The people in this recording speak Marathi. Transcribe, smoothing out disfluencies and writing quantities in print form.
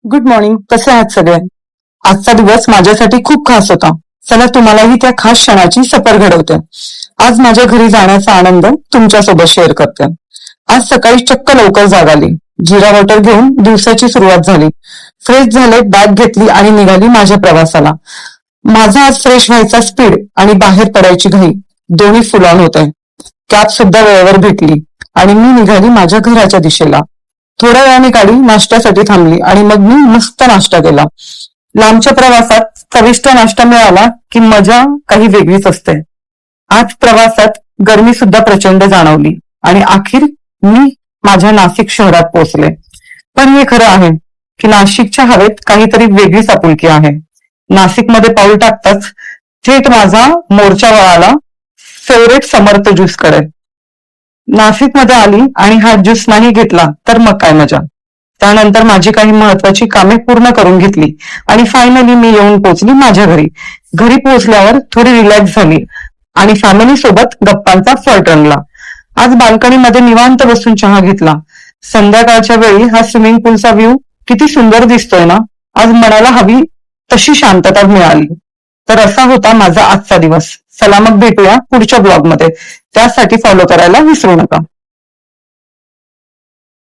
Good morning. कसे आहात सगळे? आजचा दिवस माझ्यासाठी खूप खास होता. चला तुम्हालाही त्या खास क्षणाची सफर घडवते. आज माझ्या घरी जाण्याचा आनंद तुमच्यासोबत शेअर करते. आज सकाळी चक्क लवकर जाग आली. जिरा वॉटर घेऊन दिवसाची सुरुवात झाली. फ्रेश झाले, बॅग घेतली आणि निघाली माझ्या प्रवासाला. माझा आज फ्रेश व्हायचा स्पीड आणि बाहेर पडायची घाई दोन्ही फुल ऑन होते. कॅब सुद्धा वेळेवर भेटली आणि मी निघाली माझ्या घराच्या दिशेला. थोड्या वेळाने गाडी नाश्त्यासाठी थांबली आणि मग मी मस्त नाश्ता केला. लांबच्या प्रवासात चविष्ट नाश्ता मिळाला की मजा काही वेगळीच असते. आज प्रवासात गरमी सुद्धा प्रचंड जाणवली आणि अखेर मी माझ्या नाशिक शहरात पोहोचले. पण हे खरं आहे की नाशिकच्या हवेत काहीतरी वेगळीच आपुलकी आहे. नाशिकमध्ये पाऊल टाकताच थेट माझा मोर्चा वळाला फेवरेट समर्थ ज्यूस कडे. नाशिकमध्ये आली आणि हा ज्यूस नाही घेतला तर मग काय मजा. त्यानंतर माझी काही महत्वाची कामे पूर्ण करून घेतली आणि फायनली मी येऊन पोहोचली माझ्या घरी. घरी पोहोचल्यावर थोडी रिलॅक्स झाली आणि फॅमिली सोबत गप्पांचा फट रंगला. आज बाल्कनीमध्ये निवांत बसून चहा घेतला. संध्याकाळच्या वेळी हा स्विमिंग पूलचा व्ह्यू किती सुंदर दिसतोय ना. आज मनाला हवी तशी शांतता मिळाली. तर असा होता माझा आजचा दिवस. चला मग भेटूया पुढच्या ब्लॉगमध्ये. त्यासाठी फॉलो करायला विसरू नका.